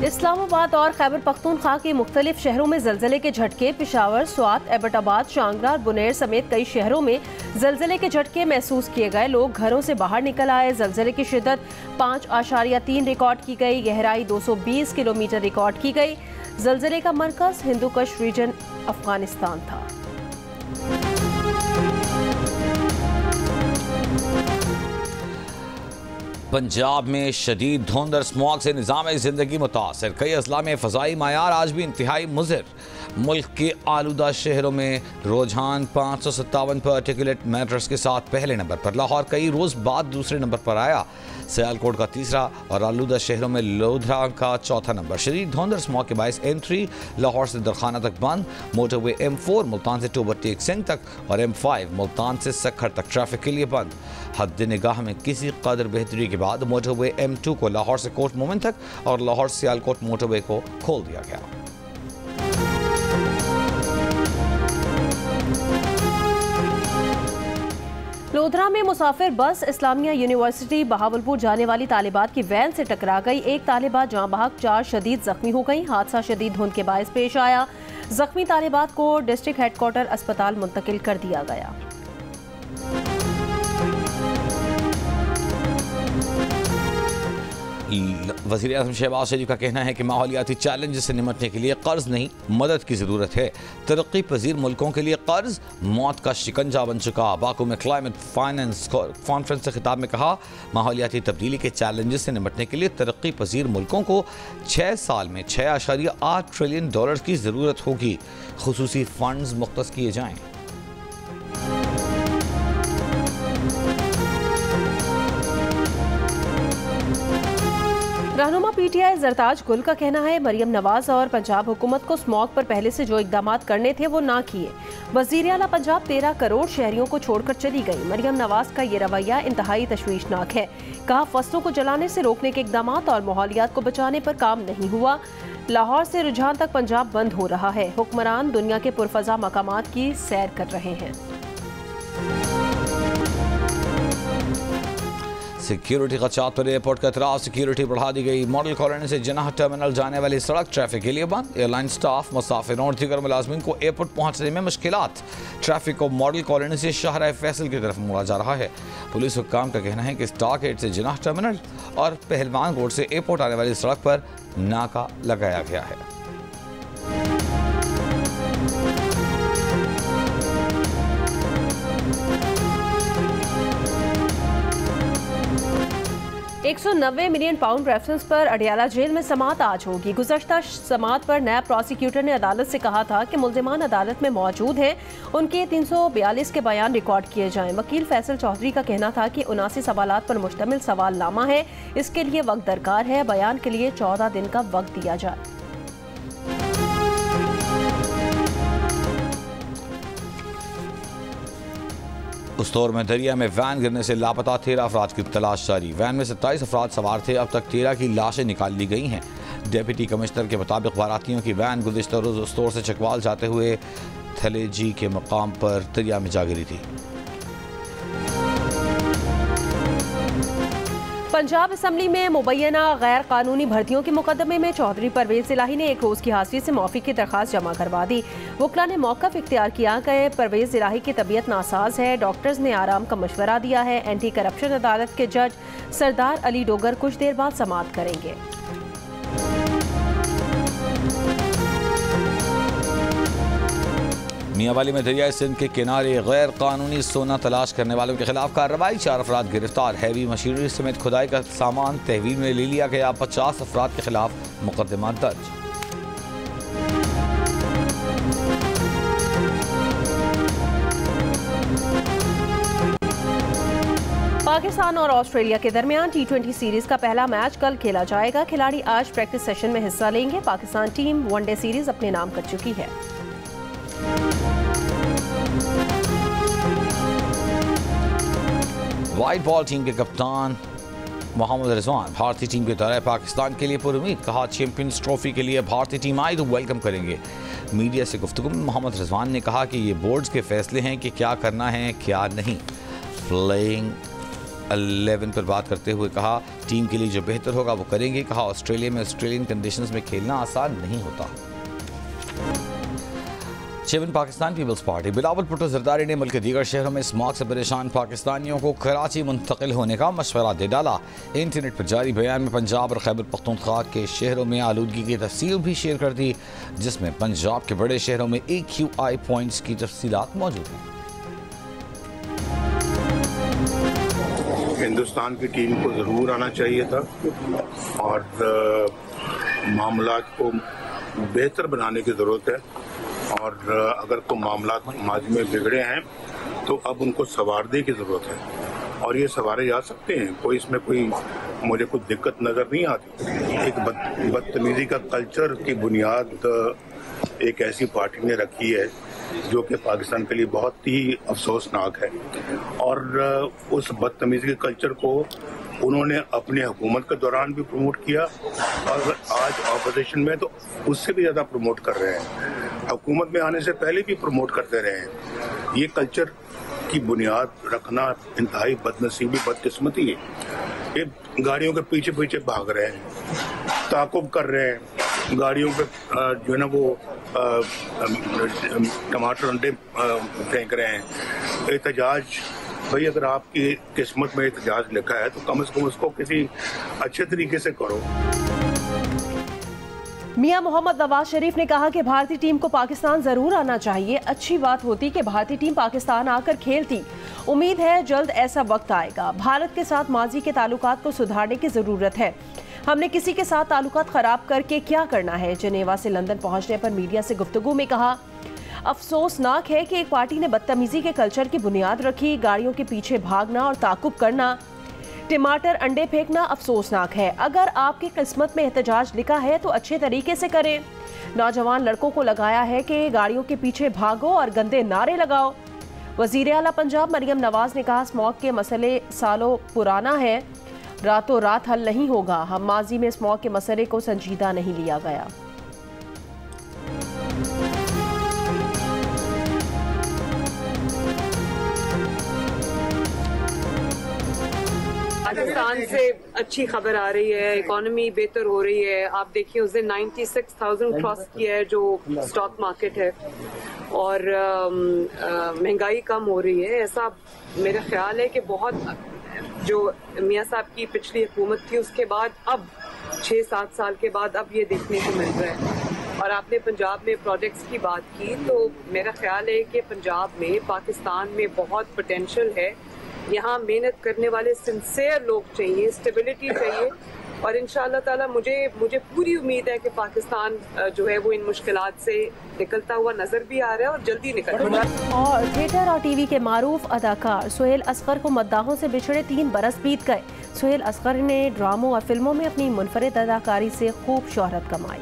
इस्लामाबाद और खैबर पख्तूनख्वा के मुख्तलिफ शहरों में जलजले के झटके। पेशावर, स्वात, एबटाबाद, शांगरा और बुनेर समेत कई शहरों में जलजले के झटके महसूस किए गए। लोग घरों से बाहर निकल आए। जलजले की शिद्दत 5.3 रिकॉर्ड की गई। गहराई 220 किलोमीटर रिकॉर्ड की गई। जलजले का मरकज हिंदुकुश रीजन अफगानिस्तान था। पंजाब में शदीद धुंध और स्मॉग से निज़ाम ज़िंदगी मुतासर। कई अजला में फ़ज़ाई मायार आज भी इंतहाई मुज़र। मुल्क के आलूदा शहरों में रुझान 557 पार्टिकुलेट मैटर्स के साथ पहले नंबर पर। लाहौर कई रोज़ बाद दूसरे नंबर पर आया। सियालकोट का तीसरा और आलूदा शहरों में लोधरा का चौथा नंबर। शदीद धुंध और स्मॉग के बायस M3 लाहौर से दरखाना तक बंद। मोटरवे M4 मुल्तान से टोबर टेक सिंह तक और M5 मुल्तान से सखर तक ट्रैफिक के लिए बंद। हद निगाह में किसी कदर बेहतरी के बाद मोटरवे M2 को लाहौर से कोट मोमिन तक और लाहौर से सियालकोट मोटरवे को खोल दिया गया। लोधरा में मुसाफिर बस इस्लामिया यूनिवर्सिटी बहावलपुर जाने वाली तालिबात की वैन से टकरा गई। एक तालिबात जाँ बहक, 4 शदीद जख्मी हो गई। हादसा शदीद धुंध के बायस पेश आया। जख्मी तालिबात को डिस्ट्रिक्ट हेडक्वार्टर अस्पताल मुंतकिल कर दिया गया। वज़ीर आज़म शहबाज शरीफ का कहना है कि माहौलियाती चैलेंज से निपटने के लिए कर्ज नहीं, मदद की ज़रूरत है। तरक्की पजीर मुल्कों के लिए कर्ज मौत का शिकंजा बन चुका। बाकू में क्लाइमेट फाइनेंस कॉन्फ्रेंस से खिताब में कहा, माहौलियाती तब्दीली के चैलेंज से निपटने के लिए तरक्की पजीर मुल्कों को 6 साल में $6.8 ट्रिलियन की ज़रूरत होगी। खुसूसी फंड्स मुख्तस किए जाएँ। रहनुमा PTI जरताज गुल का कहना है, मरियम नवाज और पंजाब हुकूमत को स्मॉग पर पहले से जो इकदाम करने थे वो ना किए। वज़ीर आला पंजाब 13 करोड़ शहरियों को छोड़कर चली गई। मरियम नवाज का ये रवैया इंतहाई तशवीशनाक है। कहा, फसलों को जलाने से रोकने के इकदाम और माहौलियात को बचाने पर काम नहीं हुआ। लाहौर से रुझान तक पंजाब बंद हो रहा है। हुक्मरान दुनिया के पुरफजा मकामात की सैर कर रहे हैं। सिक्योरिटी खदशात पर एयरपोर्ट का एतराज़, सिक्योरिटी बढ़ा दी गई। मॉडल कॉलोनी से जनाह टर्मिनल जाने वाली सड़क ट्रैफिक के लिए बंद। एयरलाइन स्टाफ, मुसाफिरों और दीगर मुलाजमीन को एयरपोर्ट पहुंचने में मुश्किलात। ट्रैफिक को मॉडल कॉलोनी से शाहराह फैसल की तरफ मोड़ा जा रहा है। पुलिस हुक्काम का कहना है कि स्टाक गेट से जनाह टर्मिनल और पहलवान रोड से एयरपोर्ट आने वाली सड़क पर नाका लगाया गया है। £190 मिलियन रेफरेंस पर अडियाला जेल में समाअत आज होगी। गुज़श्ता समाअत पर नायब प्रोसिक्यूटर ने अदालत से कहा था कि मुल्ज़िमान अदालत में मौजूद हैं, उनके 342 के बयान रिकॉर्ड किए जाएं। वकील फैसल चौधरी का कहना था कि 79 सवालात पर मुश्तमिल सवालनामा है, इसके लिए वक्त दरकार है। बयान के लिए 14 दिन का वक्त दिया जाए। उस्तौर में दरिया में वैन गिरने से लापता 13 अफराद की तलाश जारी। वैन में 27 अफराद सवार थे। अब तक 13 की लाशें निकाल ली गई हैं। डिप्टी कमिश्नर के मुताबिक बारातियों की वैन गुज़िश्ता रोज़ उस्तौर से चकवाल जाते हुए थलेजी के मकाम पर दरिया में जा गिरी थी। पंजाब असम्बली में मुबैना गैर कानूनी भर्तियों के मुकदमे में चौधरी परवेज इलाही ने 1 रोज़ की हाजिरी से माफ़ी की दरख्वास्त जमा करवा दी। वकला ने मौक़िफ़ इख्तियार किया कि परवेज इलाही की तबीयत नासाज है। डॉक्टर्स ने आराम का मशवरा दिया है। एंटी करप्शन अदालत के जज सरदार अली डोगर कुछ देर बाद समाअत करेंगे। मियांवाली में दरियाई सिंध के किनारे गैर कानूनी सोना तलाश करने वालों के खिलाफ कार्रवाई। 4 अफराद गिरफ्तार। हैवी मशीनरी समेत खुदाई का सामान तहवील में ले लिया गया। 50 अफराद के खिलाफ मुकदमा दर्ज। पाकिस्तान और ऑस्ट्रेलिया के दरमियान T20 सीरीज का पहला मैच कल खेला जाएगा। खिलाड़ी आज प्रैक्टिस सेशन में हिस्सा लेंगे। पाकिस्तान टीम वनडे सीरीज अपने नाम कर चुकी है। वाइट बॉल टीम के कप्तान मोहम्मद रिजवान भारतीय टीम के दौरे पाकिस्तान के लिए पुरुमीद। कहा, चैंपियंस ट्रॉफी के लिए भारतीय टीम आई तो वेलकम करेंगे। मीडिया से गुफ्तगू में मोहम्मद रिजवान ने कहा कि ये बोर्ड्स के फैसले हैं कि क्या करना है क्या नहीं। प्लेइंग 11 पर बात करते हुए कहा, टीम के लिए जो बेहतर होगा वो करेंगे। कहा, ऑस्ट्रेलिया में ऑस्ट्रेलियन कंडीशंस में खेलना आसान नहीं होता। Chairman Pakistan Peoples Party Bilawal Bhutto Zardari ने मुल्क के दीगर शहरों में स्मॉग से परेशान पाकिस्तानियों को कराची मुंतकिल होने का मशवरा दे डाला। इंटरनेट पर जारी बयान में पंजाब और खैबर पख्तूनख्वा के शहरों में आलूदगी की तफसील भी शेयर कर दी, जिसमें पंजाब के बड़े शहरों में AQI पॉइंट्स की तफसीलात मौजूद हैं। हिंदुस्तान की टीम को ज़रूर आना चाहिए था और मामलात को बेहतर बनाने की ज़रूरत है, और अगर कोई मामलात माजी में बिगड़े हैं तो अब उनको संवारने की ज़रूरत है, और ये संवारे जा सकते हैं। कोई इसमें कोई मुझे कुछ दिक्कत नज़र नहीं आती। एक बदतमीज़ी का कल्चर की बुनियाद एक ऐसी पार्टी ने रखी है जो कि पाकिस्तान के लिए बहुत ही अफसोसनाक है, और उस बदतमीज़ी के कल्चर को उन्होंने अपनी हुकूमत के दौरान भी प्रमोट किया, और आज ऑपोजिशन में तो उससे भी ज़्यादा प्रमोट कर रहे हैं। हुकूमत में आने से पहले भी प्रमोट करते रहे हैं। ये कल्चर की बुनियाद रखना इंतहाई बदनसीबी, बदकिस्मती है। ये गाड़ियों के पीछे पीछे भाग रहे हैं, ताकुब कर रहे हैं, गाड़ियों पे जो है ना वो टमाटर अंडे फेंक रहे हैं। एहतजाज, भाई अगर आपकी किस्मत में एहतजाज लिखा है तो कम से कम उसको किसी अच्छे तरीके से करो। मियां मोहम्मद नवाज शरीफ ने कहा कि भारतीय टीम को पाकिस्तान जरूर आना चाहिए। अच्छी बात होती कि भारतीय टीम पाकिस्तान आकर खेलती। उम्मीद है जल्द ऐसा वक्त आएगा। भारत के साथ माजी के ताल्लुकात को सुधारने की जरूरत है। हमने किसी के साथ ताल्लुकात खराब करके क्या करना है। जेनेवा से लंदन पहुंचने पर मीडिया से गुफ्तगू में कहा, अफसोसनाक है कि एक पार्टी ने बदतमीजी के कल्चर की बुनियाद रखी। गाड़ियों के पीछे भागना और ताकुब करना, टमाटर अंडे फेंकना अफसोसनाक है। अगर आपकी किस्मत में एहतजाज लिखा है तो अच्छे तरीके से करें। नौजवान लड़कों को लगाया है कि गाड़ियों के पीछे भागो और गंदे नारे लगाओ। वजीर आला पंजाब मरियम नवाज ने कहा, स्मॉग के मसले सालों पुराना है, रातों रात हल नहीं होगा। हम माजी में स्मॉग के मसले को संजीदा नहीं लिया गया। पाकिस्तान से अच्छी खबर आ रही है, इकोनॉमी बेहतर हो रही है। आप देखिए उस दिन 96,000 क्रॉस किया है जो स्टॉक मार्केट है, और महंगाई कम हो रही है। ऐसा मेरा ख्याल है कि बहुत जो मियां साहब की पिछली हुकूमत थी उसके बाद अब 6-7 साल के बाद अब ये देखने को मिल रहा है। और आपने पंजाब में प्रोजेक्ट्स की बात की, तो मेरा ख्याल है कि पंजाब में, पाकिस्तान में बहुत पोटेंशियल है। यहाँ मेहनत करने वाले सिंसियर लोग चाहिए, स्टेबिलिटी चाहिए, और इंशाअल्लाह ताला मुझे पूरी उम्मीद है कि पाकिस्तान जो है वो इन मुश्किलात से निकलता हुआ नजर भी आ रहा है और जल्दी निकलेगा। और थिएटर और टीवी के मारूफ अदाकार सुहेल असगर को मद्दाहों से बिछड़े 3 बरस बीत गए। सुहेल असगर ने ड्रामों और फिल्मों में अपनी मुनफरिद अदाकारी से खूब शोहरत कमाई।